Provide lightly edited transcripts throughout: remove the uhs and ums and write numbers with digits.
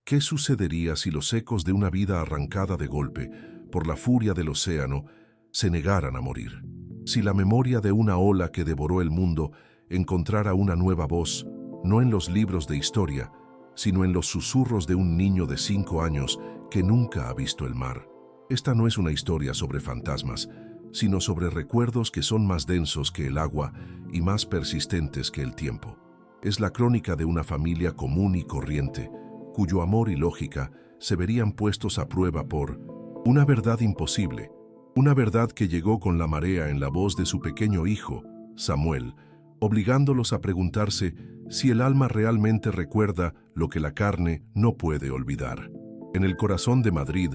¿Qué sucedería si los ecos de una vida arrancada de golpe por la furia del océano se negaran a morir? Si la memoria de una ola que devoró el mundo encontrara una nueva voz, no en los libros de historia, sino en los susurros de un niño de 5 años que nunca ha visto el mar. Esta no es una historia sobre fantasmas, sino sobre recuerdos que son más densos que el agua y más persistentes que el tiempo. Es la crónica de una familia común y corriente, cuyo amor y lógica se verían puestos a prueba por una verdad imposible, una verdad que llegó con la marea en la voz de su pequeño hijo, Samuel, obligándolos a preguntarse si el alma realmente recuerda lo que la carne no puede olvidar. En el corazón de Madrid,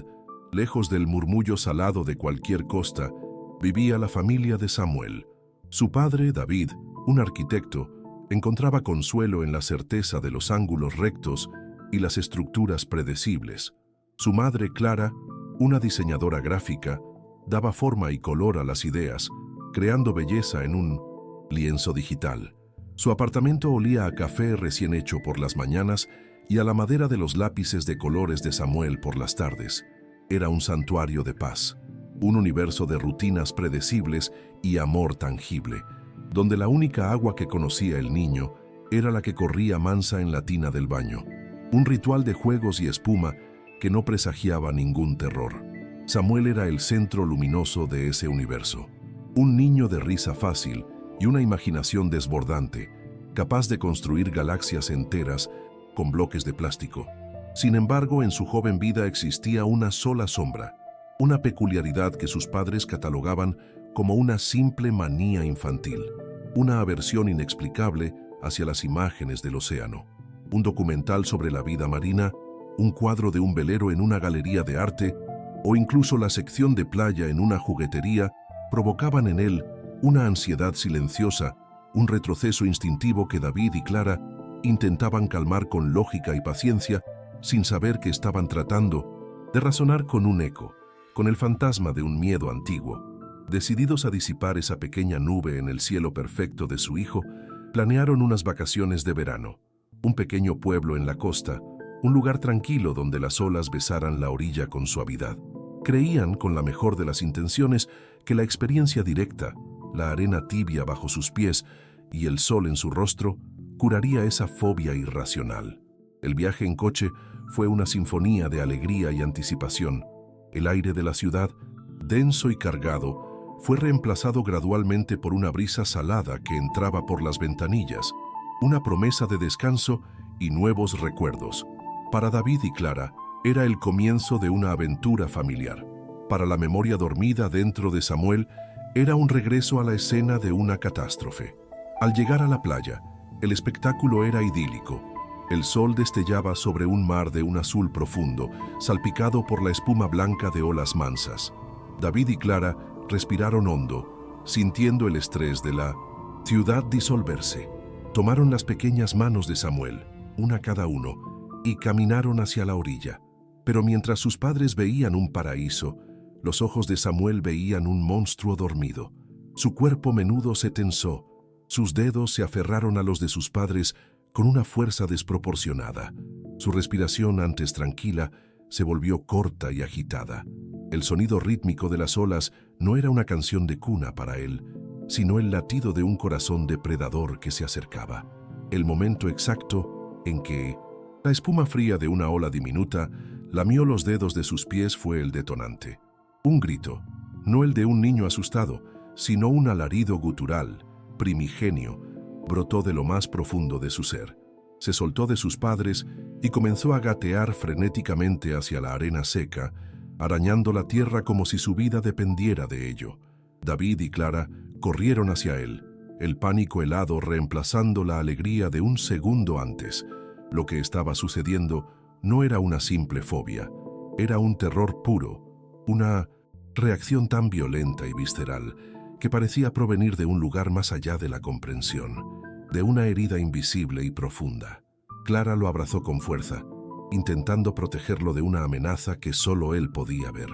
lejos del murmullo salado de cualquier costa, vivía la familia de Samuel. Su padre, David, un arquitecto, encontraba consuelo en la certeza de los ángulos rectos y las estructuras predecibles. Su madre, Clara, una diseñadora gráfica, daba forma y color a las ideas, creando belleza en un lienzo digital. Su apartamento olía a café recién hecho por las mañanas y a la madera de los lápices de colores de Samuel por las tardes. Era un santuario de paz, un universo de rutinas predecibles y amor tangible, donde la única agua que conocía el niño era la que corría mansa en la tina del baño, un ritual de juegos y espuma que no presagiaba ningún terror. Samuel era el centro luminoso de ese universo, un niño de risa fácil y una imaginación desbordante, capaz de construir galaxias enteras con bloques de plástico. Sin embargo, en su joven vida existía una sola sombra, una peculiaridad que sus padres catalogaban como una simple manía infantil, una aversión inexplicable hacia las imágenes del océano. Un documental sobre la vida marina, un cuadro de un velero en una galería de arte o incluso la sección de playa en una juguetería provocaban en él una ansiedad silenciosa, un retroceso instintivo que David y Clara intentaban calmar con lógica y paciencia, sin saber que estaban tratando de razonar con un eco, con el fantasma de un miedo antiguo. Decididos a disipar esa pequeña nube en el cielo perfecto de su hijo, planearon unas vacaciones de verano, un pequeño pueblo en la costa, un lugar tranquilo donde las olas besaran la orilla con suavidad. Creían, con la mejor de las intenciones, que la experiencia directa, la arena tibia bajo sus pies y el sol en su rostro, curaría esa fobia irracional. El viaje en coche fue una sinfonía de alegría y anticipación. El aire de la ciudad, denso y cargado, fue reemplazado gradualmente por una brisa salada que entraba por las ventanillas, una promesa de descanso y nuevos recuerdos. Para David y Clara, era el comienzo de una aventura familiar. Para la memoria dormida dentro de Samuel, era un regreso a la escena de una catástrofe. Al llegar a la playa, el espectáculo era idílico. El sol destellaba sobre un mar de un azul profundo, salpicado por la espuma blanca de olas mansas. David y Clara respiraron hondo, sintiendo el estrés de la ciudad disolverse. Tomaron las pequeñas manos de Samuel, una cada uno, y caminaron hacia la orilla. Pero mientras sus padres veían un paraíso, los ojos de Samuel veían un monstruo dormido. Su cuerpo menudo se tensó, sus dedos se aferraron a los de sus padres con una fuerza desproporcionada. Su respiración, antes tranquila, se volvió corta y agitada. El sonido rítmico de las olas no era una canción de cuna para él, sino el latido de un corazón depredador que se acercaba. El momento exacto en que la espuma fría de una ola diminuta lamió los dedos de sus pies fue el detonante. Un grito, no el de un niño asustado, sino un alarido gutural, primigenio, brotó de lo más profundo de su ser. Se soltó de sus padres y comenzó a gatear frenéticamente hacia la arena seca, arañando la tierra como si su vida dependiera de ello. David y Clara corrieron hacia él, el pánico helado reemplazando la alegría de un segundo antes. Lo que estaba sucediendo no era una simple fobia, era un terror puro, una reacción tan violenta y visceral que parecía provenir de un lugar más allá de la comprensión, de una herida invisible y profunda. Clara lo abrazó con fuerza, intentando protegerlo de una amenaza que solo él podía ver.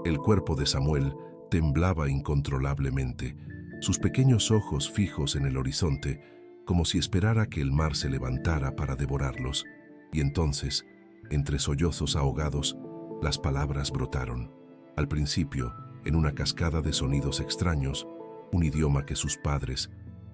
El cuerpo de Samuel temblaba incontrolablemente, sus pequeños ojos fijos en el horizonte, como si esperara que el mar se levantara para devorarlos. Y entonces, Entre sollozos ahogados, las palabras brotaron. Al principio, en una cascada de sonidos extraños, un idioma que sus padres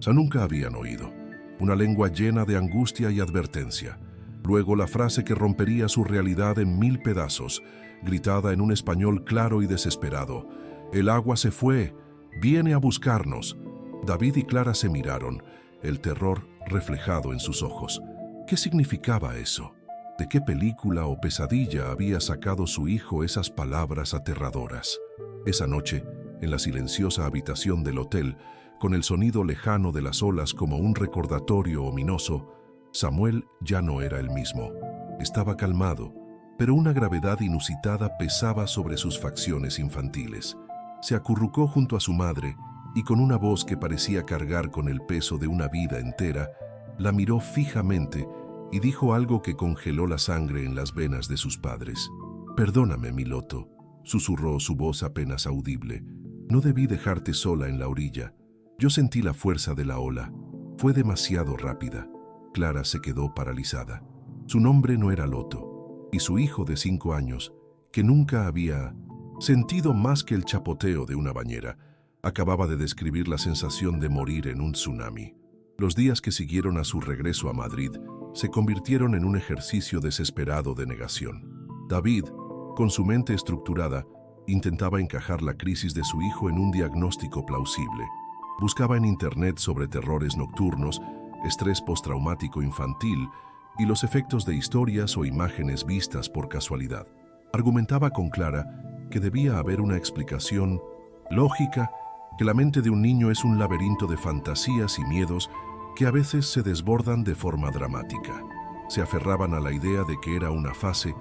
nunca habían oído. Una lengua llena de angustia y advertencia. Luego la frase que rompería su realidad en 1000 pedazos, gritada en un español claro y desesperado. El agua se fue, viene a buscarnos. David y Clara se miraron, el terror reflejado en sus ojos. ¿Qué significaba eso? ¿De qué película o pesadilla había sacado su hijo esas palabras aterradoras? Esa noche, en la silenciosa habitación del hotel, con el sonido lejano de las olas como un recordatorio ominoso, Samuel ya no era el mismo. Estaba calmado, pero una gravedad inusitada pesaba sobre sus facciones infantiles. Se acurrucó junto a su madre y con una voz que parecía cargar con el peso de una vida entera, la miró fijamente y dijo algo que congeló la sangre en las venas de sus padres. «Perdóname, Miloto», susurró su voz apenas audible. «No debí dejarte sola en la orilla. Yo sentí la fuerza de la ola. Fue demasiado rápida». Clara se quedó paralizada. Su nombre no era Loto, y su hijo de 5 años, que nunca había sentido más que el chapoteo de una bañera, acababa de describir la sensación de morir en un tsunami. Los días que siguieron a su regreso a Madrid se convirtieron en un ejercicio desesperado de negación. David, con su mente estructurada, intentaba encajar la crisis de su hijo en un diagnóstico plausible. Buscaba en internet sobre terrores nocturnos, estrés postraumático infantil y los efectos de historias o imágenes vistas por casualidad. Argumentaba con Clara que debía haber una explicación lógica, que la mente de un niño es un laberinto de fantasías y miedos que a veces se desbordan de forma dramática. Se aferraban a la idea de que era una fase,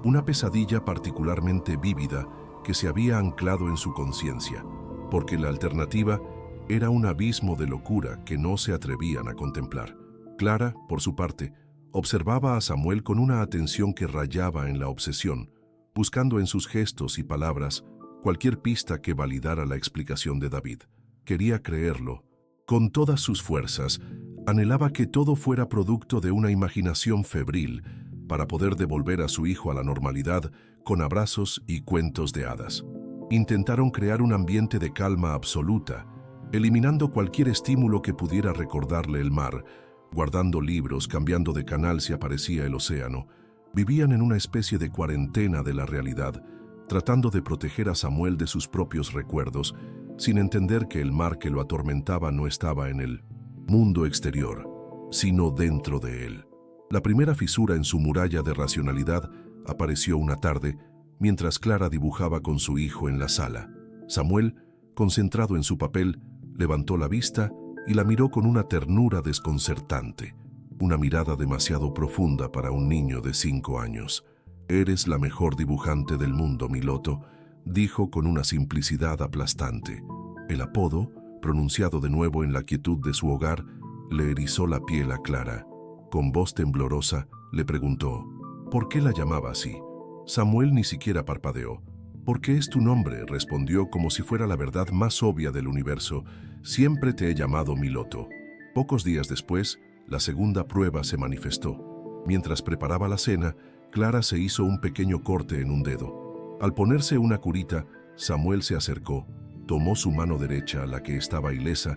una pesadilla particularmente vívida que se había anclado en su conciencia, porque la alternativa era un abismo de locura que no se atrevían a contemplar. Clara, por su parte, observaba a Samuel con una atención que rayaba en la obsesión, buscando en sus gestos y palabras cualquier pista que validara la explicación de David. Quería creerlo. Con todas sus fuerzas, anhelaba que todo fuera producto de una imaginación febril para poder devolver a su hijo a la normalidad con abrazos y cuentos de hadas. Intentaron crear un ambiente de calma absoluta, eliminando cualquier estímulo que pudiera recordarle el mar, guardando libros, cambiando de canal si aparecía el océano. Vivían en una especie de cuarentena de la realidad, tratando de proteger a Samuel de sus propios recuerdos, sin entender que el mar que lo atormentaba no estaba en el mundo exterior, sino dentro de él. La primera fisura en su muralla de racionalidad apareció una tarde, mientras Clara dibujaba con su hijo en la sala. Samuel, concentrado en su papel, levantó la vista y la miró con una ternura desconcertante, una mirada demasiado profunda para un niño de 5 años. «Eres la mejor dibujante del mundo, Miloto», dijo con una simplicidad aplastante. El apodo, pronunciado de nuevo en la quietud de su hogar, le erizó la piel a Clara. Con voz temblorosa, le preguntó, ¿por qué la llamaba así? Samuel ni siquiera parpadeó. «Porque es tu nombre», respondió como si fuera la verdad más obvia del universo. «Siempre te he llamado Miloto». Pocos días después, la segunda prueba se manifestó. Mientras preparaba la cena, Clara se hizo un pequeño corte en un dedo. Al ponerse una curita, Samuel se acercó, tomó su mano derecha, la que estaba ilesa,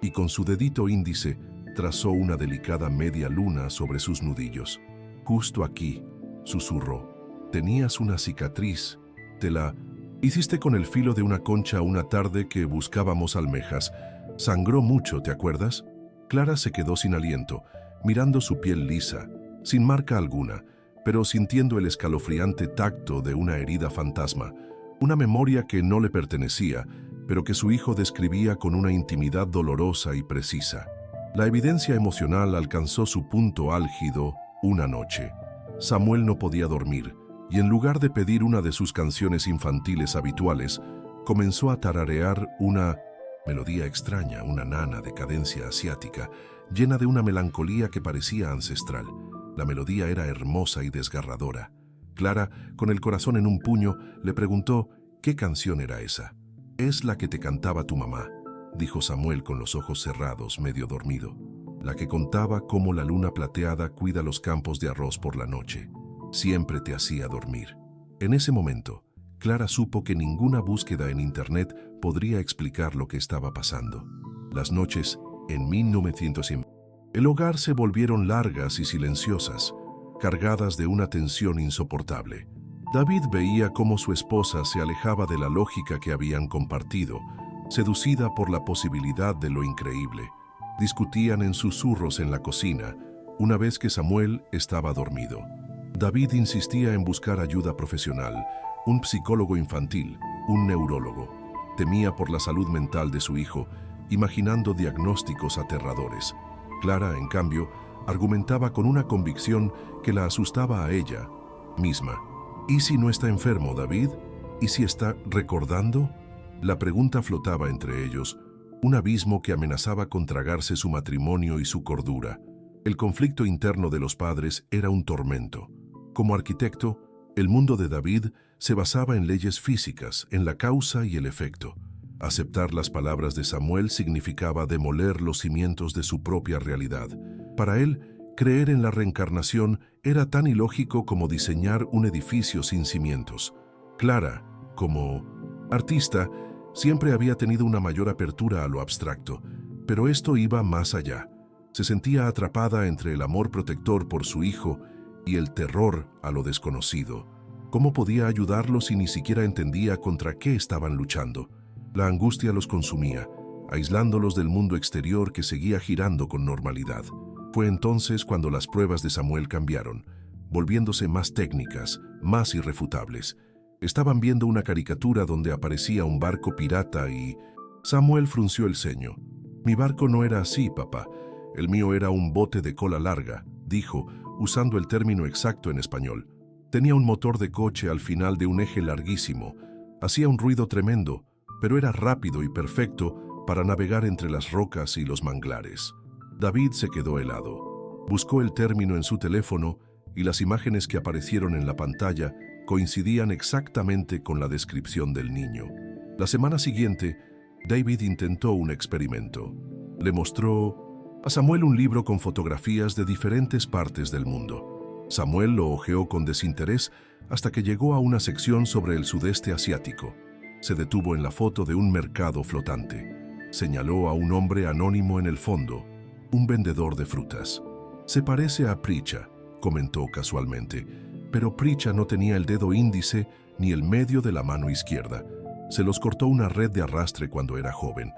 y con su dedito índice trazó una delicada media luna sobre sus nudillos. «Justo aquí», susurró. «Tenías una cicatriz. Te la hiciste con el filo de una concha una tarde que buscábamos almejas. Sangró mucho, ¿te acuerdas?» Clara se quedó sin aliento, mirando su piel lisa, sin marca alguna, pero sintiendo el escalofriante tacto de una herida fantasma, una memoria que no le pertenecía, pero que su hijo describía con una intimidad dolorosa y precisa. La evidencia emocional alcanzó su punto álgido una noche. Samuel no podía dormir, y en lugar de pedir una de sus canciones infantiles habituales, comenzó a tararear una melodía extraña, una nana de cadencia asiática, llena de una melancolía que parecía ancestral. La melodía era hermosa y desgarradora. Clara, con el corazón en un puño, le preguntó qué canción era esa. «Es la que te cantaba tu mamá», dijo Samuel con los ojos cerrados, medio dormido. «La que contaba cómo la luna plateada cuida los campos de arroz por la noche». siempre te hacía dormir. En ese momento, Clara supo que ninguna búsqueda en Internet podría explicar lo que estaba pasando. Las noches, en 1900, el hogar se volvieron largas y silenciosas, cargadas de una tensión insoportable. David veía cómo su esposa se alejaba de la lógica que habían compartido, seducida por la posibilidad de lo increíble. Discutían en susurros en la cocina, una vez que Samuel estaba dormido. David insistía en buscar ayuda profesional, un psicólogo infantil, un neurólogo. Temía por la salud mental de su hijo, imaginando diagnósticos aterradores. Clara, en cambio, argumentaba con una convicción que la asustaba a ella misma. ¿Y si no está enfermo, David? ¿Y si está recordando? La pregunta flotaba entre ellos, un abismo que amenazaba con tragarse su matrimonio y su cordura. El conflicto interno de los padres era un tormento. Como arquitecto, el mundo de David se basaba en leyes físicas, en la causa y el efecto. Aceptar las palabras de Samuel significaba demoler los cimientos de su propia realidad. Para él, creer en la reencarnación era tan ilógico como diseñar un edificio sin cimientos. Clara, como artista, siempre había tenido una mayor apertura a lo abstracto, pero esto iba más allá. Se sentía atrapada entre el amor protector por su hijo y el terror a lo desconocido. ¿Cómo podía ayudarlos si ni siquiera entendía contra qué estaban luchando? La angustia los consumía, aislándolos del mundo exterior que seguía girando con normalidad. Fue entonces cuando las pruebas de Samuel cambiaron, volviéndose más técnicas, más irrefutables. Estaban viendo una caricatura donde aparecía un barco pirata y Samuel frunció el ceño. «Mi barco no era así, papá. El mío era un bote de cola larga», dijo, usando el término exacto en español. Tenía un motor de coche al final de un eje larguísimo. Hacía un ruido tremendo, pero era rápido y perfecto para navegar entre las rocas y los manglares. David se quedó helado. Buscó el término en su teléfono y las imágenes que aparecieron en la pantalla coincidían exactamente con la descripción del niño. La semana siguiente, David intentó un experimento. Le mostró a Samuel un libro con fotografías de diferentes partes del mundo. Samuel lo hojeó con desinterés hasta que llegó a una sección sobre el sudeste asiático. Se detuvo en la foto de un mercado flotante. Señaló a un hombre anónimo en el fondo, un vendedor de frutas. «Se parece a Pricha», comentó casualmente, pero Pricha no tenía el dedo índice ni el medio de la mano izquierda. Se los cortó una red de arrastre cuando era joven.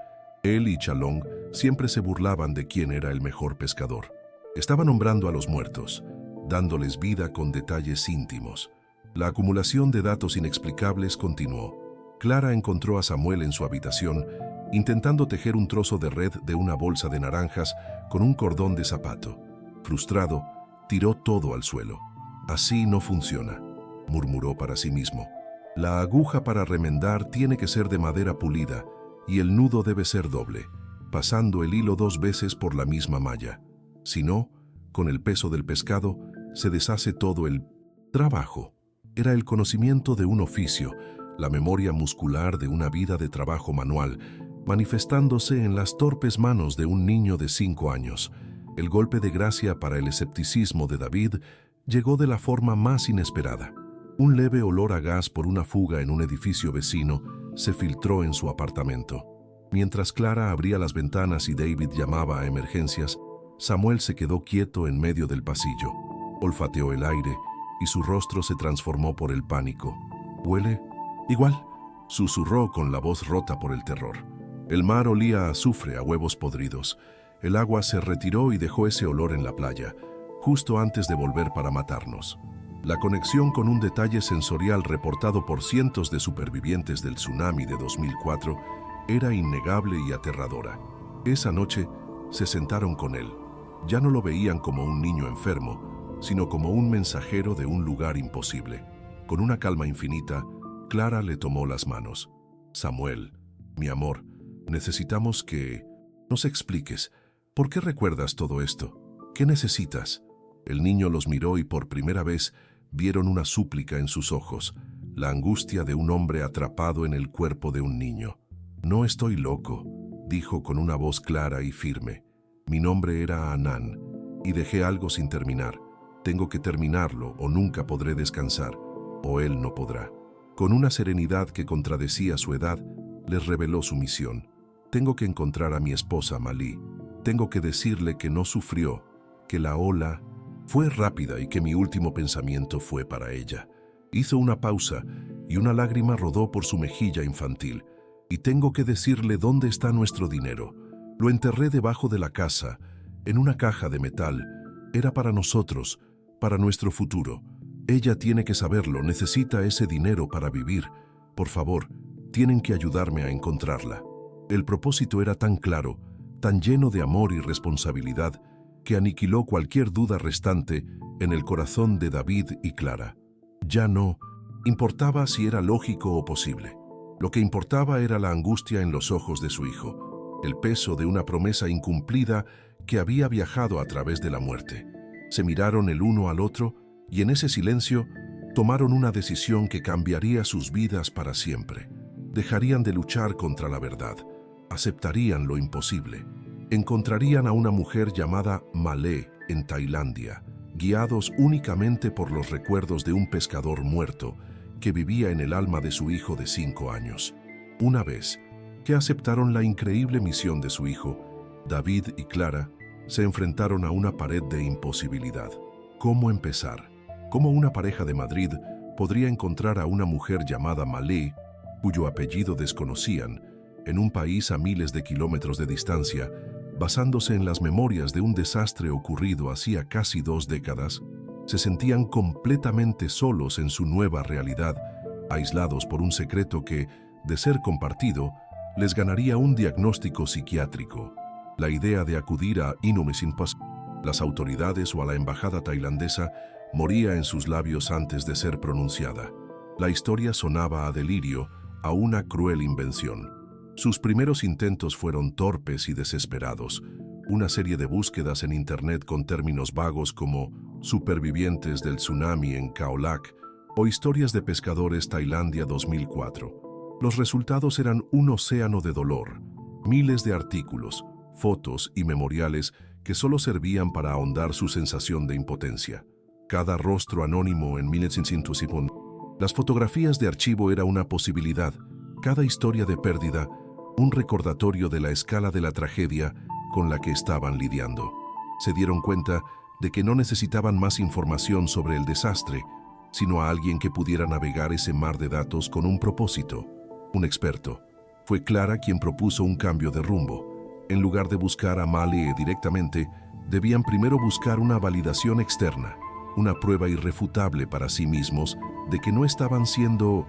Él y Chalong siempre se burlaban de quién era el mejor pescador. Estaba nombrando a los muertos, dándoles vida con detalles íntimos. La acumulación de datos inexplicables continuó. Clara encontró a Samuel en su habitación, intentando tejer un trozo de red de una bolsa de naranjas con un cordón de zapato. Frustrado, tiró todo al suelo. «Así no funciona», murmuró para sí mismo. «La aguja para remendar tiene que ser de madera pulida y el nudo debe ser doble, pasando el hilo 2 veces por la misma malla. Si no, con el peso del pescado, se deshace todo el trabajo». Era el conocimiento de un oficio, la memoria muscular de una vida de trabajo manual, manifestándose en las torpes manos de un niño de 5 años. El golpe de gracia para el escepticismo de David llegó de la forma más inesperada. Un leve olor a gas por una fuga en un edificio vecino se filtró en su apartamento. Mientras Clara abría las ventanas y David llamaba a emergencias, Samuel se quedó quieto en medio del pasillo. Olfateó el aire y su rostro se transformó por el pánico. «¿Huele igual?», susurró con la voz rota por el terror. El mar olía a azufre, a huevos podridos. El agua se retiró y dejó ese olor en la playa, justo antes de volver para matarnos. La conexión con un detalle sensorial reportado por cientos de supervivientes del tsunami de 2004 era innegable y aterradora. Esa noche se sentaron con él. Ya no lo veían como un niño enfermo, sino como un mensajero de un lugar imposible. Con una calma infinita, Clara le tomó las manos. «Samuel, mi amor, necesitamos que nos expliques. ¿Por qué recuerdas todo esto? ¿Qué necesitas?». El niño los miró y por primera vez vieron una súplica en sus ojos, la angustia de un hombre atrapado en el cuerpo de un niño. «No estoy loco», dijo con una voz clara y firme. «Mi nombre era Anán y dejé algo sin terminar. Tengo que terminarlo o nunca podré descansar, o él no podrá. Con una serenidad que contradecía su edad, les reveló su misión. Tengo que encontrar a mi esposa Malí. Tengo que decirle que no sufrió, que la ola fue rápida y que mi último pensamiento fue para ella. Hizo una pausa y una lágrima rodó por su mejilla infantil. Y tengo que decirle dónde está nuestro dinero. Lo enterré debajo de la casa, en una caja de metal. Era para nosotros, para nuestro futuro. Ella tiene que saberlo, necesita ese dinero para vivir. Por favor, tienen que ayudarme a encontrarla. El propósito era tan claro, tan lleno de amor y responsabilidad, que aniquiló cualquier duda restante en el corazón de David y Clara. Ya no importaba si era lógico o posible. Lo que importaba era la angustia en los ojos de su hijo, el peso de una promesa incumplida que había viajado a través de la muerte. Se miraron el uno al otro y en ese silencio tomaron una decisión que cambiaría sus vidas para siempre. Dejarían de luchar contra la verdad, aceptarían lo imposible. Encontrarían a una mujer llamada Malé en Tailandia, guiados únicamente por los recuerdos de un pescador muerto que vivía en el alma de su hijo de 5 años. Una vez que aceptaron la increíble misión de su hijo, David y Clara se enfrentaron a una pared de imposibilidad. ¿Cómo empezar? ¿Cómo una pareja de Madrid podría encontrar a una mujer llamada Malé, cuyo apellido desconocían, en un país a miles de kilómetros de distancia, basándose en las memorias de un desastre ocurrido hacía casi 2 décadas? Se sentían completamente solos en su nueva realidad, aislados por un secreto que, de ser compartido, les ganaría un diagnóstico psiquiátrico. La idea de acudir a Inumisinpas, las autoridades o a la embajada tailandesa moría en sus labios antes de ser pronunciada. La historia sonaba a delirio, a una cruel invención. Sus primeros intentos fueron torpes y desesperados. Una serie de búsquedas en Internet con términos vagos como supervivientes del tsunami en Khao Lak o historias de pescadores Tailandia 2004. Los resultados eran un océano de dolor, miles de artículos, fotos y memoriales que solo servían para ahondar su sensación de impotencia. Cada rostro anónimo en las fotografías de archivo era una posibilidad, cada historia de pérdida, un recordatorio de la escala de la tragedia con la que estaban lidiando. Se dieron cuenta de que no necesitaban más información sobre el desastre, sino a alguien que pudiera navegar ese mar de datos con un propósito, un experto. Fue Clara quien propuso un cambio de rumbo. En lugar de buscar a Malé directamente, debían primero buscar una validación externa, una prueba irrefutable para sí mismos de que no estaban siendo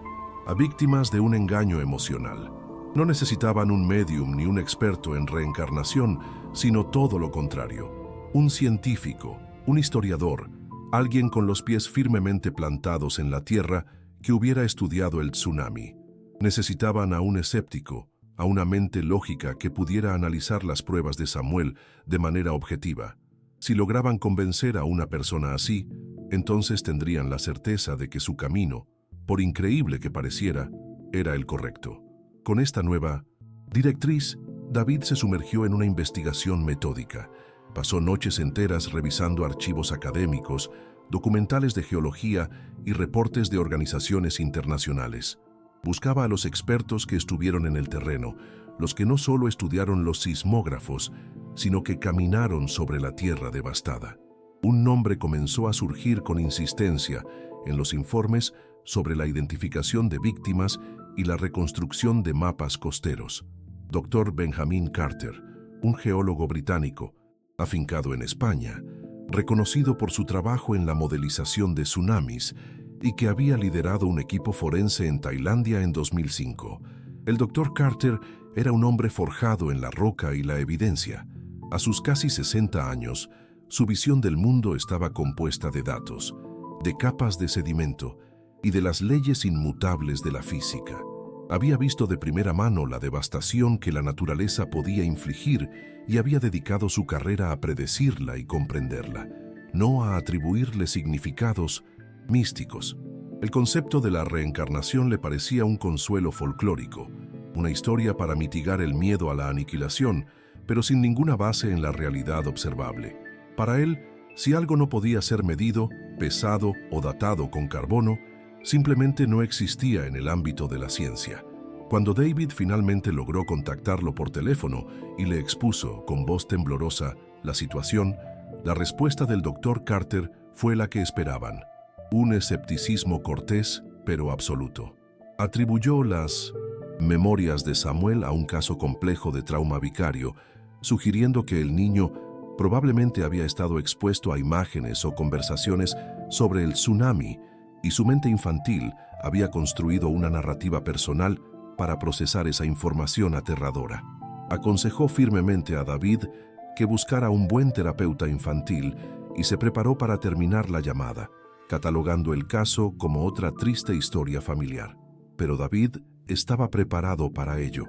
víctimas de un engaño emocional. No necesitaban un médium ni un experto en reencarnación, sino todo lo contrario. Un científico, un historiador, alguien con los pies firmemente plantados en la tierra que hubiera estudiado el tsunami. Necesitaban a un escéptico, a una mente lógica que pudiera analizar las pruebas de Samuel de manera objetiva. Si lograban convencer a una persona así, entonces tendrían la certeza de que su camino, por increíble que pareciera, era el correcto. Con esta nueva directriz, David se sumergió en una investigación metódica. Pasó noches enteras revisando archivos académicos, documentales de geología y reportes de organizaciones internacionales. Buscaba a los expertos que estuvieron en el terreno, los que no solo estudiaron los sismógrafos, sino que caminaron sobre la tierra devastada. Un nombre comenzó a surgir con insistencia en los informes sobre la identificación de víctimas y la reconstrucción de mapas costeros. Dr. Benjamin Carter, un geólogo británico, afincado en España, reconocido por su trabajo en la modelización de tsunamis y que había liderado un equipo forense en Tailandia en 2005. El Dr. Carter era un hombre forjado en la roca y la evidencia. A sus casi 60 años, su visión del mundo estaba compuesta de datos, de capas de sedimento y de las leyes inmutables de la física. Había visto de primera mano la devastación que la naturaleza podía infligir y había dedicado su carrera a predecirla y comprenderla, no a atribuirle significados místicos. El concepto de la reencarnación le parecía un consuelo folclórico, una historia para mitigar el miedo a la aniquilación, pero sin ninguna base en la realidad observable. Para él, Si algo no podía ser medido, pesado o datado con carbono, simplemente no existía en el ámbito de la ciencia. Cuando David finalmente logró contactarlo por teléfono y le expuso, con voz temblorosa, la situación, la respuesta del Dr. Carter fue la que esperaban. Un escepticismo cortés, pero absoluto. Atribuyó las memorias de Samuel a un caso complejo de trauma vicario, sugiriendo que el niño probablemente había estado expuesto a imágenes o conversaciones sobre el tsunami y su mente infantil había construido una narrativa personal para procesar esa información aterradora. Aconsejó firmemente a David que buscara un buen terapeuta infantil y se preparó para terminar la llamada, catalogando el caso como otra triste historia familiar. Pero David estaba preparado para ello.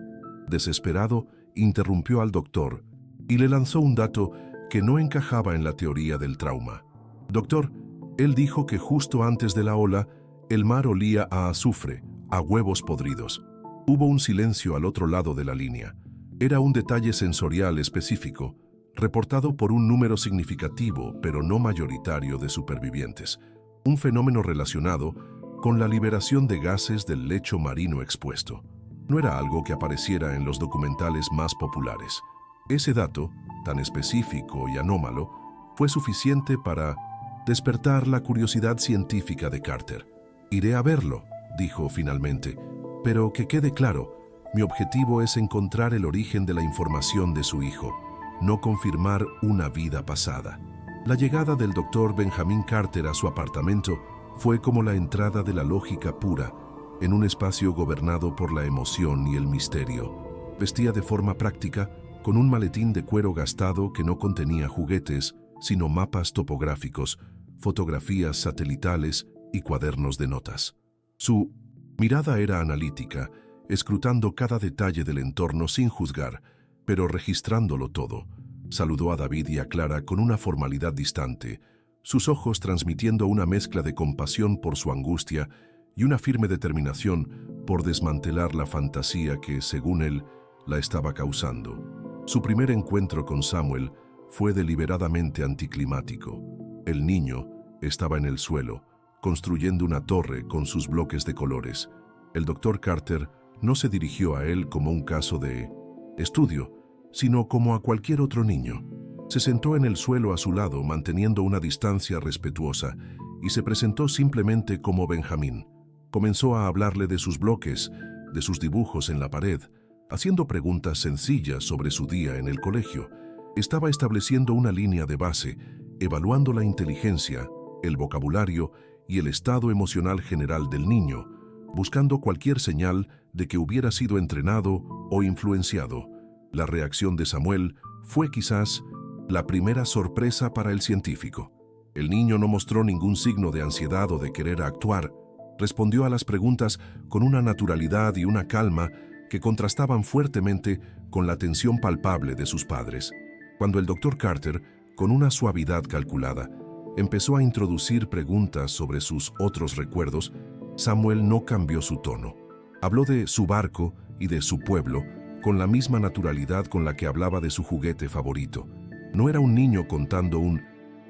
Desesperado, interrumpió al doctor y le lanzó un dato que no encajaba en la teoría del trauma. Doctor, él dijo que justo antes de la ola, el mar olía a azufre, a huevos podridos. Hubo un silencio al otro lado de la línea. Era un detalle sensorial específico, reportado por un número significativo, pero no mayoritario, de supervivientes. Un fenómeno relacionado con la liberación de gases del lecho marino expuesto. No era algo que apareciera en los documentales más populares. Ese dato, tan específico y anómalo, fue suficiente para despertar la curiosidad científica de Carter. «Iré a verlo», dijo finalmente, «pero que quede claro, mi objetivo es encontrar el origen de la información de su hijo, no confirmar una vida pasada». La llegada del Dr. Benjamin Carter a su apartamento fue como la entrada de la lógica pura en un espacio gobernado por la emoción y el misterio. Vestía de forma práctica, con un maletín de cuero gastado que no contenía juguetes, sino mapas topográficos, fotografías satelitales y cuadernos de notas. Su mirada era analítica, escrutando cada detalle del entorno sin juzgar, pero registrándolo todo. Saludó a David y a Clara con una formalidad distante, sus ojos transmitiendo una mezcla de compasión por su angustia y una firme determinación por desmantelar la fantasía que, según él, la estaba causando. Su primer encuentro con Samuel fue deliberadamente anticlimático. El niño estaba en el suelo, construyendo una torre con sus bloques de colores. El Dr. Carter no se dirigió a él como un caso de estudio, sino como a cualquier otro niño. Se sentó en el suelo a su lado, manteniendo una distancia respetuosa, y se presentó simplemente como Benjamín. Comenzó a hablarle de sus bloques, de sus dibujos en la pared, haciendo preguntas sencillas sobre su día en el colegio. Estaba estableciendo una línea de base, evaluando la inteligencia, el vocabulario y el estado emocional general del niño, buscando cualquier señal de que hubiera sido entrenado o influenciado. La reacción de Samuel fue quizás la primera sorpresa para el científico. El niño no mostró ningún signo de ansiedad o de querer actuar. Respondió a las preguntas con una naturalidad y una calma que contrastaban fuertemente con la tensión palpable de sus padres. Cuando el Dr. Carter, con una suavidad calculada, empezó a introducir preguntas sobre sus otros recuerdos, Samuel no cambió su tono. Habló de su barco y de su pueblo con la misma naturalidad con la que hablaba de su juguete favorito. No era un niño contando un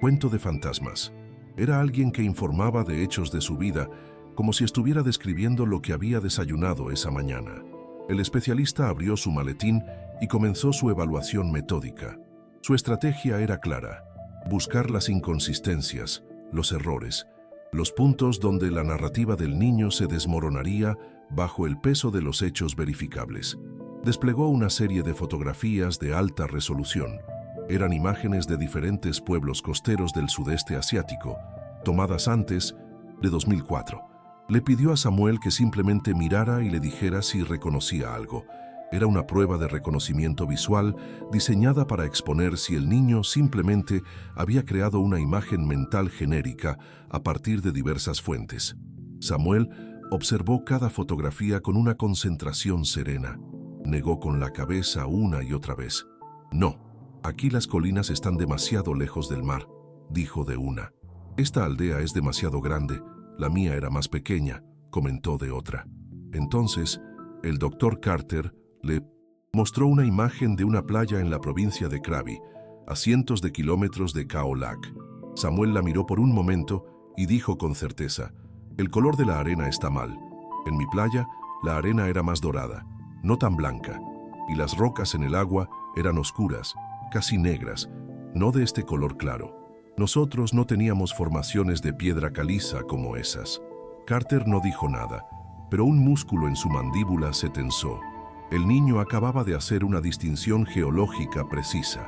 cuento de fantasmas. Era alguien que informaba de hechos de su vida, como si estuviera describiendo lo que había desayunado esa mañana. El especialista abrió su maletín y comenzó su evaluación metódica. Su estrategia era clara: buscar las inconsistencias, los errores, los puntos donde la narrativa del niño se desmoronaría bajo el peso de los hechos verificables. Desplegó una serie de fotografías de alta resolución. Eran imágenes de diferentes pueblos costeros del sudeste asiático, tomadas antes de 2004. Le pidió a Samuel que simplemente mirara y le dijera si reconocía algo. Era una prueba de reconocimiento visual diseñada para exponer si el niño simplemente había creado una imagen mental genérica a partir de diversas fuentes. Samuel observó cada fotografía con una concentración serena. Negó con la cabeza una y otra vez. «No, aquí las colinas están demasiado lejos del mar», dijo de una. «Esta aldea es demasiado grande, la mía era más pequeña», comentó de otra. Entonces, el Dr. Carter le mostró una imagen de una playa en la provincia de Krabi, a cientos de kilómetros de Khao Lak. Samuel la miró por un momento y dijo con certeza: «El color de la arena está mal. En mi playa, la arena era más dorada, no tan blanca, y las rocas en el agua eran oscuras, casi negras, no de este color claro. Nosotros no teníamos formaciones de piedra caliza como esas». Carter no dijo nada, pero un músculo en su mandíbula se tensó. El niño acababa de hacer una distinción geológica precisa.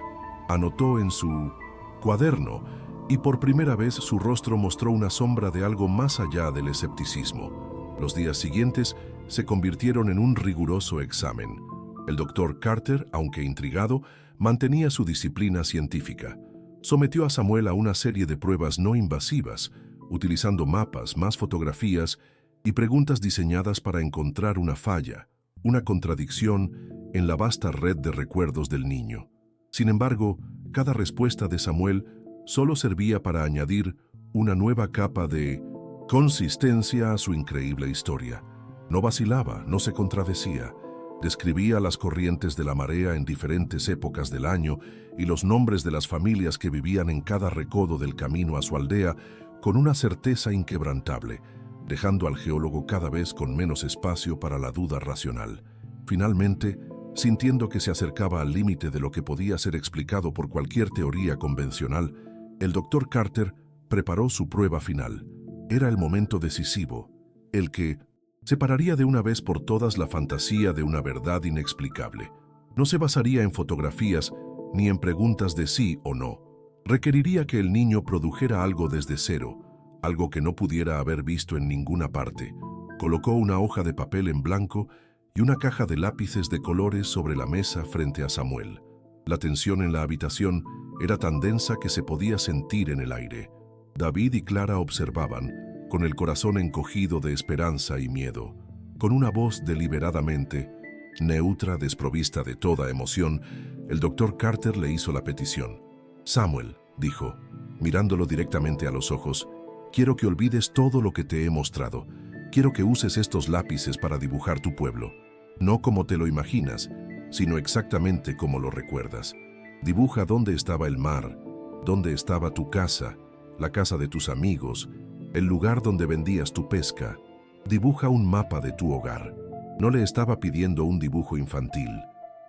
Anotó en su cuaderno y por primera vez su rostro mostró una sombra de algo más allá del escepticismo. Los días siguientes se convirtieron en un riguroso examen. El doctor Carter, aunque intrigado, mantenía su disciplina científica. Sometió a Samuel a una serie de pruebas no invasivas, utilizando mapas, más fotografías y preguntas diseñadas para encontrar una falla, una contradicción en la vasta red de recuerdos del niño. Sin embargo, cada respuesta de Samuel solo servía para añadir una nueva capa de consistencia a su increíble historia. No vacilaba, no se contradecía. Describía las corrientes de la marea en diferentes épocas del año y los nombres de las familias que vivían en cada recodo del camino a su aldea con una certeza inquebrantable, dejando al geólogo cada vez con menos espacio para la duda racional. Finalmente, sintiendo que se acercaba al límite de lo que podía ser explicado por cualquier teoría convencional, el doctor Carter preparó su prueba final. Era el momento decisivo, el que separaría de una vez por todas la fantasía de una verdad inexplicable. No se basaría en fotografías ni en preguntas de sí o no. Requeriría que el niño produjera algo desde cero, algo que no pudiera haber visto en ninguna parte. Colocó una hoja de papel en blanco y una caja de lápices de colores sobre la mesa frente a Samuel. La tensión en la habitación era tan densa que se podía sentir en el aire. David y Clara observaban, con el corazón encogido de esperanza y miedo. Con una voz deliberadamente neutra, desprovista de toda emoción, el doctor Carter le hizo la petición. «Samuel», dijo, mirándolo directamente a los ojos, «quiero que olvides todo lo que te he mostrado. Quiero que uses estos lápices para dibujar tu pueblo. No como te lo imaginas, sino exactamente como lo recuerdas. Dibuja dónde estaba el mar, dónde estaba tu casa, la casa de tus amigos, el lugar donde vendías tu pesca. Dibuja un mapa de tu hogar». No le estaba pidiendo un dibujo infantil.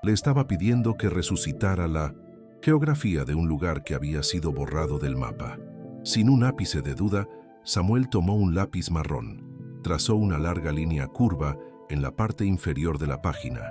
Le estaba pidiendo que resucitara la geografía de un lugar que había sido borrado del mapa. Sin un ápice de duda, Samuel tomó un lápiz marrón. Trazó una larga línea curva en la parte inferior de la página.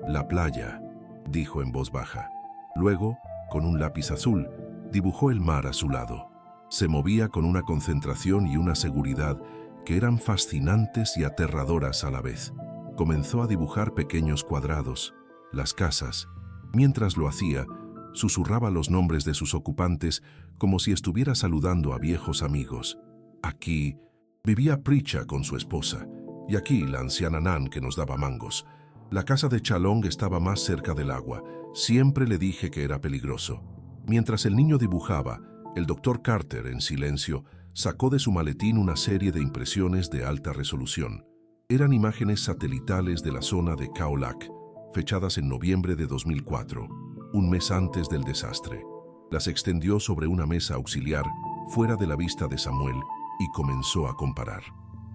«La playa», dijo en voz baja. Luego, con un lápiz azul, dibujó el mar a su lado. Se movía con una concentración y una seguridad que eran fascinantes y aterradoras a la vez. Comenzó a dibujar pequeños cuadrados, las casas. Mientras lo hacía, susurraba los nombres de sus ocupantes como si estuviera saludando a viejos amigos. Aquí vivía Pricha con su esposa, y aquí la anciana Nan que nos daba mangos. La casa de Chalong estaba más cerca del agua. Siempre le dije que era peligroso. Mientras el niño dibujaba, el doctor Carter, en silencio, sacó de su maletín una serie de impresiones de alta resolución. Eran imágenes satelitales de la zona de Khao Lak, fechadas en noviembre de 2004, un mes antes del desastre. Las extendió sobre una mesa auxiliar, fuera de la vista de Samuel, y comenzó a comparar.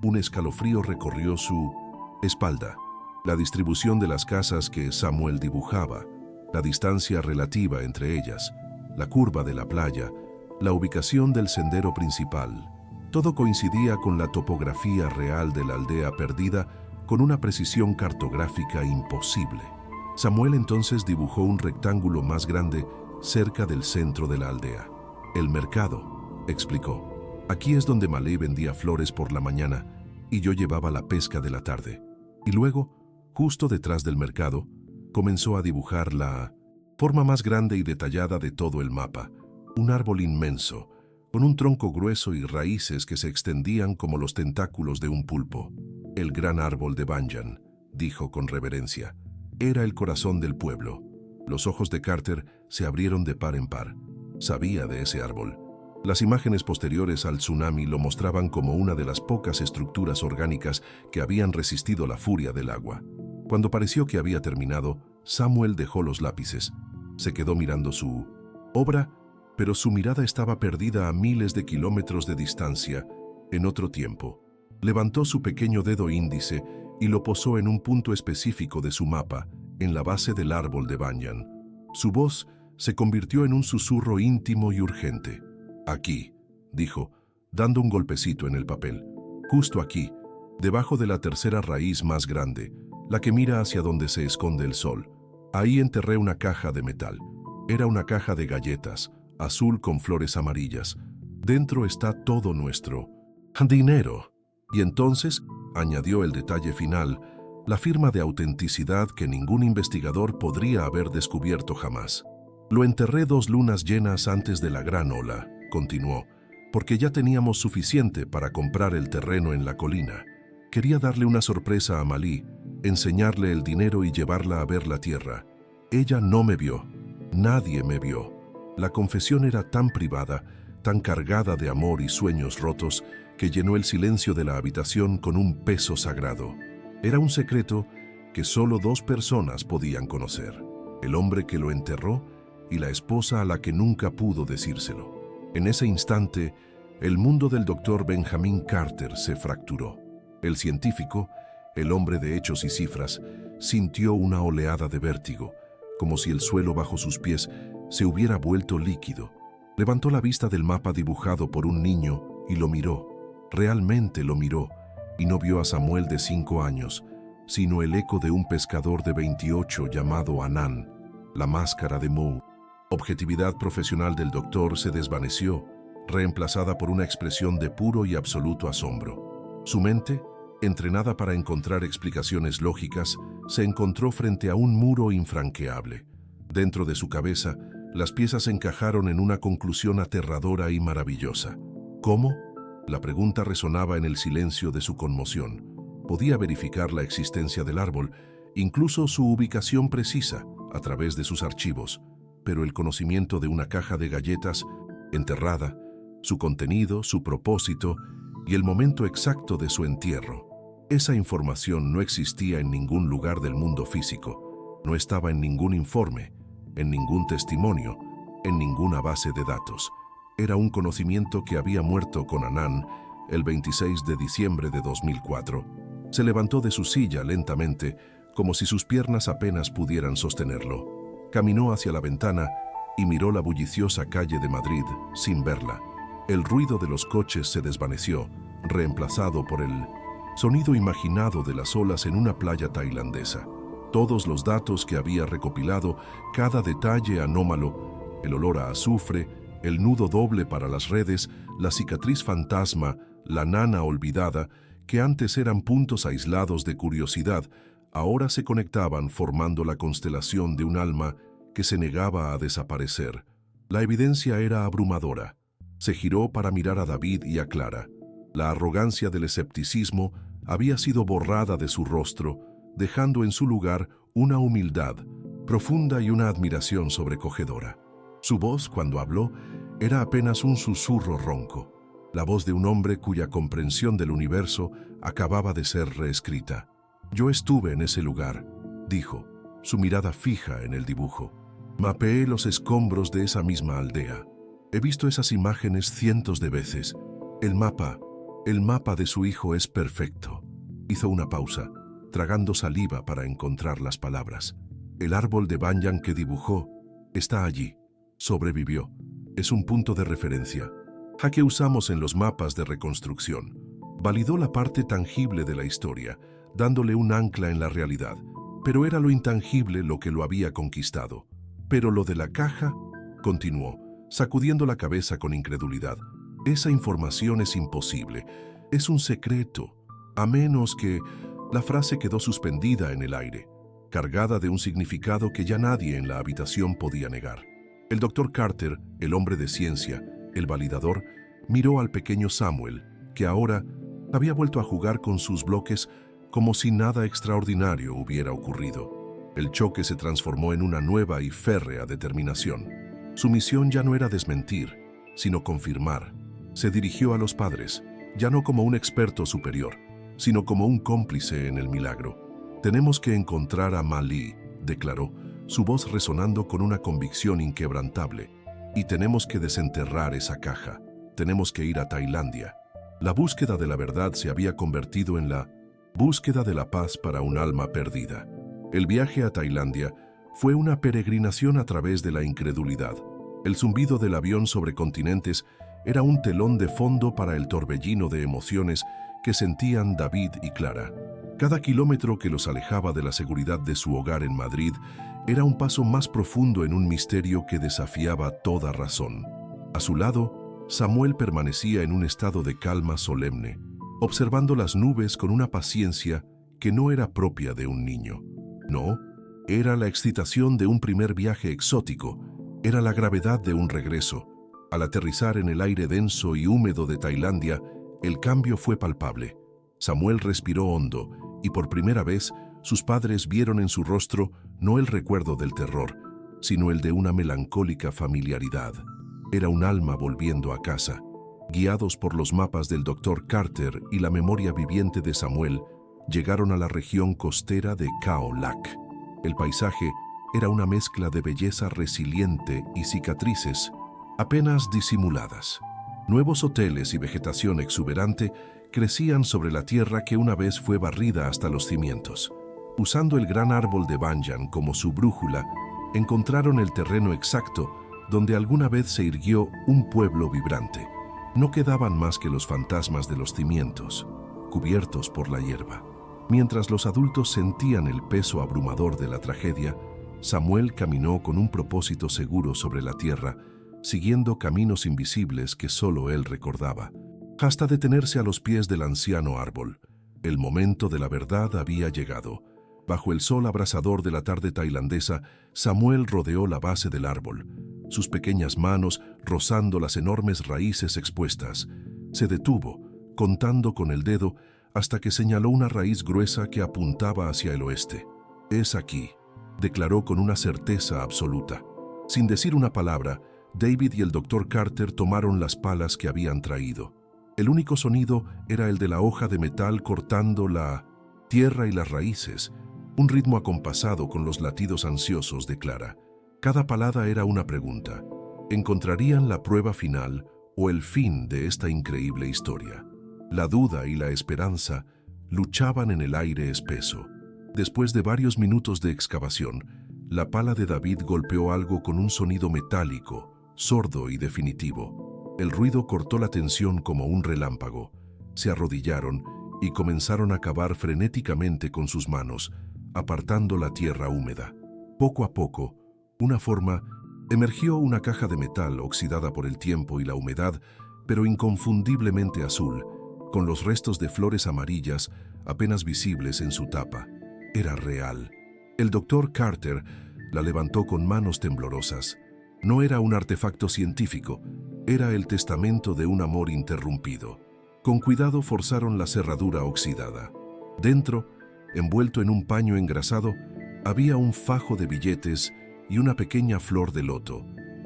Un escalofrío recorrió su espalda. La distribución de las casas que Samuel dibujaba, la distancia relativa entre ellas, la curva de la playa, la ubicación del sendero principal. Todo coincidía con la topografía real de la aldea perdida con una precisión cartográfica imposible. Samuel entonces dibujó un rectángulo más grande cerca del centro de la aldea. «El mercado», explicó. «Aquí es donde Malé vendía flores por la mañana y yo llevaba la pesca de la tarde». Y luego, justo detrás del mercado, comenzó a dibujar la forma más grande y detallada de todo el mapa. Un árbol inmenso, con un tronco grueso y raíces que se extendían como los tentáculos de un pulpo. «El gran árbol de Banyan», dijo con reverencia. Era el corazón del pueblo. Los ojos de Carter se abrieron de par en par. Sabía de ese árbol. Las imágenes posteriores al tsunami lo mostraban como una de las pocas estructuras orgánicas que habían resistido la furia del agua. Cuando pareció que había terminado, Samuel dejó los lápices. Se quedó mirando su obra pero su mirada estaba perdida a miles de kilómetros de distancia, en otro tiempo. Levantó su pequeño dedo índice y lo posó en un punto específico de su mapa, en la base del árbol de Banyan. Su voz se convirtió en un susurro íntimo y urgente. «Aquí», dijo, dando un golpecito en el papel. «Justo aquí, debajo de la tercera raíz más grande, la que mira hacia donde se esconde el sol. Ahí enterré una caja de metal. Era una caja de galletas, azul con flores amarillas. Dentro está todo nuestro dinero». Y entonces, añadió el detalle final, la firma de autenticidad que ningún investigador podría haber descubierto jamás. «Lo enterré 2 lunas llenas antes de la gran ola», continuó, «porque ya teníamos suficiente para comprar el terreno en la colina. Quería darle una sorpresa a Malí, enseñarle el dinero y llevarla a ver la tierra. Ella no me vio. Nadie me vio. La confesión era tan privada, tan cargada de amor y sueños rotos, que llenó el silencio de la habitación con un peso sagrado. Era un secreto que solo 2 personas podían conocer: el hombre que lo enterró y la esposa a la que nunca pudo decírselo. En ese instante, el mundo del doctor Benjamin Carter se fracturó. El científico, el hombre de hechos y cifras, sintió una oleada de vértigo, como si el suelo bajo sus pies se hubiera vuelto líquido. Levantó la vista del mapa dibujado por un niño y lo miró. Realmente lo miró, y no vio a Samuel de 5 años, sino el eco de un pescador de 28 llamado Anán, la máscara de Mu. Objetividad profesional del doctor se desvaneció, reemplazada por una expresión de puro y absoluto asombro. Su mente, entrenada para encontrar explicaciones lógicas, se encontró frente a un muro infranqueable. Dentro de su cabeza, las piezas encajaron en una conclusión aterradora y maravillosa. ¿Cómo? La pregunta resonaba en el silencio de su conmoción. Podía verificar la existencia del árbol, incluso su ubicación precisa, a través de sus archivos, pero el conocimiento de una caja de galletas enterrada, su contenido, su propósito y el momento exacto de su entierro. Esa información no existía en ningún lugar del mundo físico, no estaba en ningún informe, en ningún testimonio, en ninguna base de datos. Era un conocimiento que había muerto con Anán el 26 de diciembre de 2004. Se levantó de su silla lentamente, como si sus piernas apenas pudieran sostenerlo. Caminó hacia la ventana y miró la bulliciosa calle de Madrid sin verla. El ruido de los coches se desvaneció, reemplazado por el sonido imaginado de las olas en una playa tailandesa. Todos los datos que había recopilado, cada detalle anómalo, el olor a azufre, el nudo doble para las redes, la cicatriz fantasma, la nana olvidada, que antes eran puntos aislados de curiosidad, ahora se conectaban formando la constelación de un alma que se negaba a desaparecer. La evidencia era abrumadora. Se giró para mirar a David y a Clara. La arrogancia del escepticismo había sido borrada de su rostro, dejando en su lugar una humildad profunda y una admiración sobrecogedora. Su voz, cuando habló, era apenas un susurro ronco, la voz de un hombre cuya comprensión del universo acababa de ser reescrita. «Yo estuve en ese lugar», dijo, su mirada fija en el dibujo. «Mapeé los escombros de esa misma aldea. He visto esas imágenes cientos de veces. El mapa de su hijo es perfecto». Hizo una pausa, tragando saliva para encontrar las palabras. «El árbol de Banyan que dibujó está allí. Sobrevivió. Es un punto de referencia. Que usamos en los mapas de reconstrucción. Validó la parte tangible de la historia, dándole un ancla en la realidad. Pero era lo intangible lo que lo había conquistado. Pero lo de la caja», continuó, sacudiendo la cabeza con incredulidad, «esa información es imposible. Es un secreto. A menos que...» La frase quedó suspendida en el aire, cargada de un significado que ya nadie en la habitación podía negar. El doctor Carter, el hombre de ciencia, el validador, miró al pequeño Samuel, que ahora había vuelto a jugar con sus bloques como si nada extraordinario hubiera ocurrido. El choque se transformó en una nueva y férrea determinación. Su misión ya no era desmentir, sino confirmar. Se dirigió a los padres, ya no como un experto superior, sino como un cómplice en el milagro. «Tenemos que encontrar a Malí», declaró, su voz resonando con una convicción inquebrantable. Y tenemos que desenterrar esa caja. Tenemos que ir a Tailandia. La búsqueda de la verdad se había convertido en la búsqueda de la paz para un alma perdida. El viaje a Tailandia fue una peregrinación a través de la incredulidad. El zumbido del avión sobre continentes era un telón de fondo para el torbellino de emociones que sentían David y Clara. Cada kilómetro que los alejaba de la seguridad de su hogar en Madrid era un paso más profundo en un misterio que desafiaba toda razón. A su lado, Samuel permanecía en un estado de calma solemne, observando las nubes con una paciencia que no era propia de un niño. No, era la excitación de un primer viaje exótico, era la gravedad de un regreso. Al aterrizar en el aire denso y húmedo de Tailandia, el cambio fue palpable. Samuel respiró hondo y por primera vez sus padres vieron en su rostro no el recuerdo del terror, sino el de una melancólica familiaridad. Era un alma volviendo a casa. Guiados por los mapas del Dr. Carter y la memoria viviente de Samuel, llegaron a la región costera de Khao Lak. El paisaje era una mezcla de belleza resiliente y cicatrices apenas disimuladas. Nuevos hoteles y vegetación exuberante crecían sobre la tierra que una vez fue barrida hasta los cimientos. Usando el gran árbol de Banyan como su brújula, encontraron el terreno exacto donde alguna vez se irguió un pueblo vibrante. No quedaban más que los fantasmas de los cimientos, cubiertos por la hierba. Mientras los adultos sentían el peso abrumador de la tragedia, Samuel caminó con un propósito seguro sobre la tierra, siguiendo caminos invisibles que solo él recordaba, hasta detenerse a los pies del anciano árbol. El momento de la verdad había llegado. Bajo el sol abrasador de la tarde tailandesa, Samuel rodeó la base del árbol, sus pequeñas manos rozando las enormes raíces expuestas. Se detuvo, contando con el dedo, hasta que señaló una raíz gruesa que apuntaba hacia el oeste. «Es aquí», declaró con una certeza absoluta. Sin decir una palabra, David y el Dr. Carter tomaron las palas que habían traído. El único sonido era el de la hoja de metal cortando la tierra y las raíces, un ritmo acompasado con los latidos ansiosos de Clara. Cada palada era una pregunta. ¿Encontrarían la prueba final o el fin de esta increíble historia? La duda y la esperanza luchaban en el aire espeso. Después de varios minutos de excavación, la pala de David golpeó algo con un sonido metálico, sordo y definitivo. El ruido cortó la tensión como un relámpago. Se arrodillaron y comenzaron a cavar frenéticamente con sus manos, apartando la tierra húmeda. Poco a poco, emergió una caja de metal oxidada por el tiempo y la humedad, pero inconfundiblemente azul, con los restos de flores amarillas apenas visibles en su tapa. Era real. El Dr. Carter la levantó con manos temblorosas. No era un artefacto científico, era el testamento de un amor interrumpido. Con cuidado forzaron la cerradura oxidada. Dentro, envuelto en un paño engrasado, había un fajo de billetes y una pequeña flor de loto,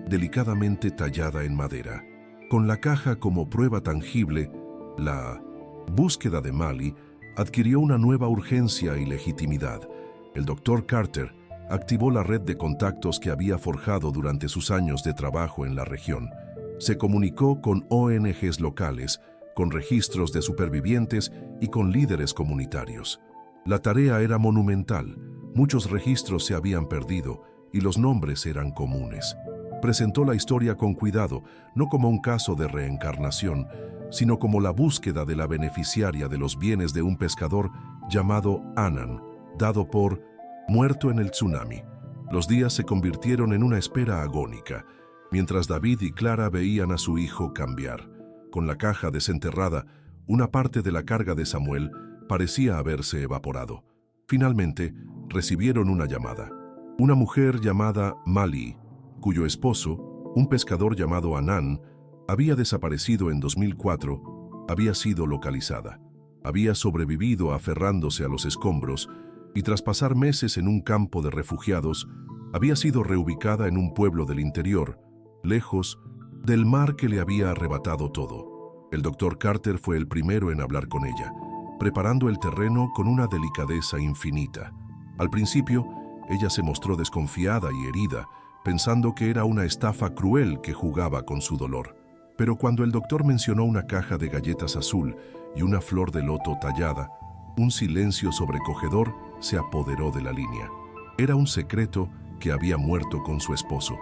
delicadamente tallada en madera. Con la caja como prueba tangible, la búsqueda de Mali adquirió una nueva urgencia y legitimidad. El Dr. Carter activó la red de contactos que había forjado durante sus años de trabajo en la región. Se comunicó con ONGs locales, con registros de supervivientes y con líderes comunitarios. La tarea era monumental. Muchos registros se habían perdido y los nombres eran comunes. Presentó la historia con cuidado, no como un caso de reencarnación, sino como la búsqueda de la beneficiaria de los bienes de un pescador llamado Annan, dado por muerto en el tsunami. Los días se convirtieron en una espera agónica, mientras David y Clara veían a su hijo cambiar. Con la caja desenterrada, una parte de la carga de Samuel parecía haberse evaporado. Finalmente, recibieron una llamada. Una mujer llamada Mali, cuyo esposo, un pescador llamado Annan, había desaparecido en 2004, había sido localizada. Había sobrevivido aferrándose a los escombros y tras pasar meses en un campo de refugiados, había sido reubicada en un pueblo del interior, lejos del mar que le había arrebatado todo. El Dr. Carter fue el primero en hablar con ella, preparando el terreno con una delicadeza infinita. Al principio, ella se mostró desconfiada y herida, pensando que era una estafa cruel que jugaba con su dolor. Pero cuando el doctor mencionó una caja de galletas azul y una flor de loto tallada, un silencio sobrecogedor se apoderó de la línea. Era un secreto que había muerto con su esposo.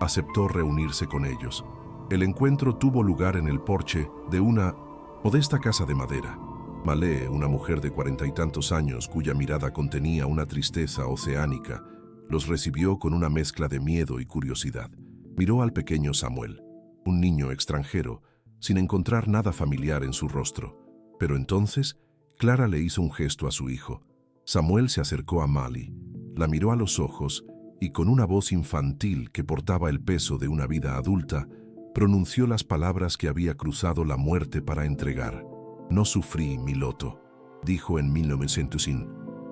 Aceptó reunirse con ellos. El encuentro tuvo lugar en el porche de una modesta casa de madera. Malé, una mujer de 40 y tantos años cuya mirada contenía una tristeza oceánica, los recibió con una mezcla de miedo y curiosidad. Miró al pequeño Samuel, un niño extranjero, sin encontrar nada familiar en su rostro. Pero entonces, Clara le hizo un gesto a su hijo. Samuel se acercó a Mali, la miró a los ojos y con una voz infantil que portaba el peso de una vida adulta, pronunció las palabras que había cruzado la muerte para entregar. «No sufrí, mi loto», dijo en 1900,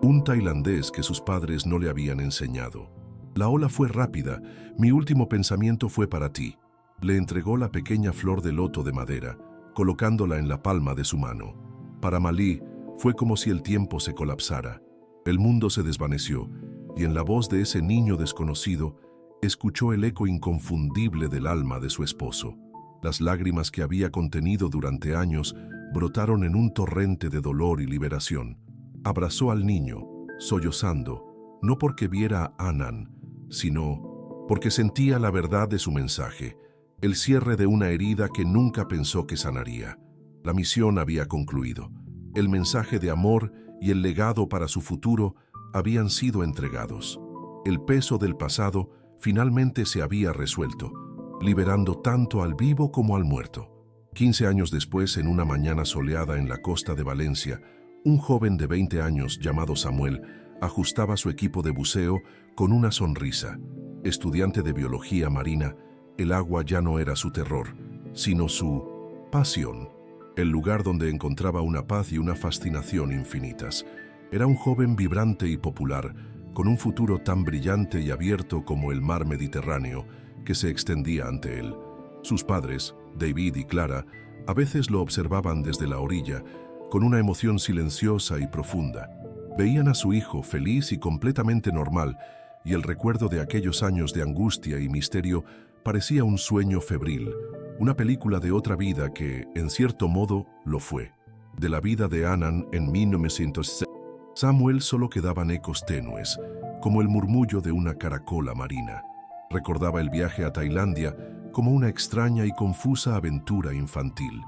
un tailandés que sus padres no le habían enseñado. «La ola fue rápida, mi último pensamiento fue para ti». Le entregó la pequeña flor de loto de madera, colocándola en la palma de su mano. Para Malí fue como si el tiempo se colapsara. El mundo se desvaneció, y en la voz de ese niño desconocido, escuchó el eco inconfundible del alma de su esposo. Las lágrimas que había contenido durante años brotaron en un torrente de dolor y liberación. Abrazó al niño, sollozando, no porque viera a Anan, sino porque sentía la verdad de su mensaje, el cierre de una herida que nunca pensó que sanaría. La misión había concluido. El mensaje de amor y el legado para su futuro habían sido entregados. El peso del pasado finalmente se había resuelto, liberando tanto al vivo como al muerto. 15 años después, en una mañana soleada en la costa de Valencia, un joven de 20 años llamado Samuel ajustaba su equipo de buceo con una sonrisa. Estudiante de biología marina, el agua ya no era su terror, sino su pasión, el lugar donde encontraba una paz y una fascinación infinitas. Era un joven vibrante y popular, con un futuro tan brillante y abierto como el mar Mediterráneo que se extendía ante él. Sus padres, David y Clara, a veces lo observaban desde la orilla, con una emoción silenciosa y profunda. Veían a su hijo feliz y completamente normal, y el recuerdo de aquellos años de angustia y misterio parecía un sueño febril, una película de otra vida que, en cierto modo, lo fue. De la vida de Anan en 1906, Samuel solo quedaban ecos tenues, como el murmullo de una caracola marina. Recordaba el viaje a Tailandia como una extraña y confusa aventura infantil.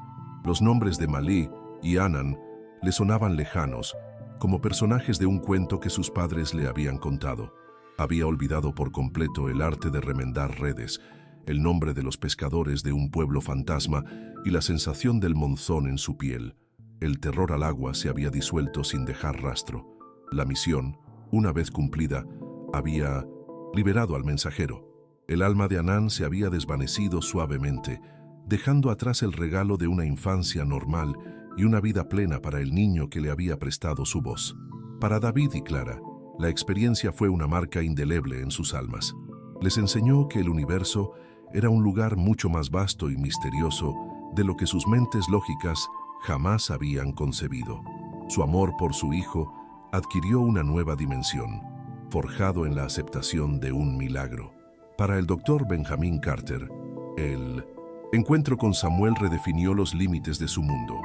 Los nombres de Malí y Anan le sonaban lejanos, como personajes de un cuento que sus padres le habían contado. Había olvidado por completo el arte de remendar redes, el nombre de los pescadores de un pueblo fantasma y la sensación del monzón en su piel. El terror al agua se había disuelto sin dejar rastro. La misión, una vez cumplida, había liberado al mensajero. El alma de Anan se había desvanecido suavemente, dejando atrás el regalo de una infancia normal y una vida plena para el niño que le había prestado su voz. Para David y Clara, la experiencia fue una marca indeleble en sus almas. Les enseñó que el universo era un lugar mucho más vasto y misterioso de lo que sus mentes lógicas jamás habían concebido. Su amor por su hijo adquirió una nueva dimensión, forjado en la aceptación de un milagro. Para el doctor Benjamin Carter, el encuentro con Samuel redefinió los límites de su mundo.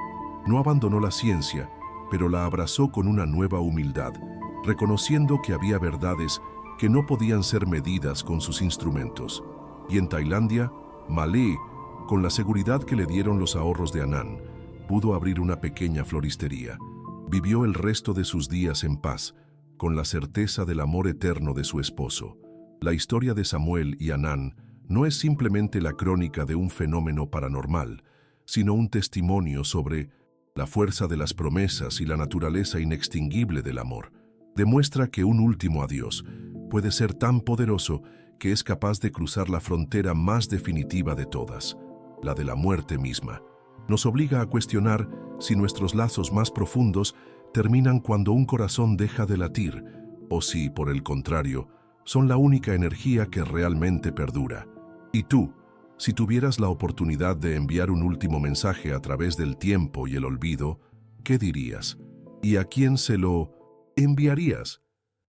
No abandonó la ciencia, pero la abrazó con una nueva humildad, reconociendo que había verdades que no podían ser medidas con sus instrumentos. Y en Tailandia, Malí, con la seguridad que le dieron los ahorros de Anan, pudo abrir una pequeña floristería. Vivió el resto de sus días en paz, con la certeza del amor eterno de su esposo. La historia de Samuel y Anan no es simplemente la crónica de un fenómeno paranormal, sino un testimonio sobre la fuerza de las promesas y la naturaleza inextinguible del amor. Demuestra que un último adiós puede ser tan poderoso que es capaz de cruzar la frontera más definitiva de todas, la de la muerte misma. Nos obliga a cuestionar si nuestros lazos más profundos terminan cuando un corazón deja de latir, o si, por el contrario, son la única energía que realmente perdura. Y tú, si tuvieras la oportunidad de enviar un último mensaje a través del tiempo y el olvido, ¿qué dirías? ¿Y a quién se lo enviarías?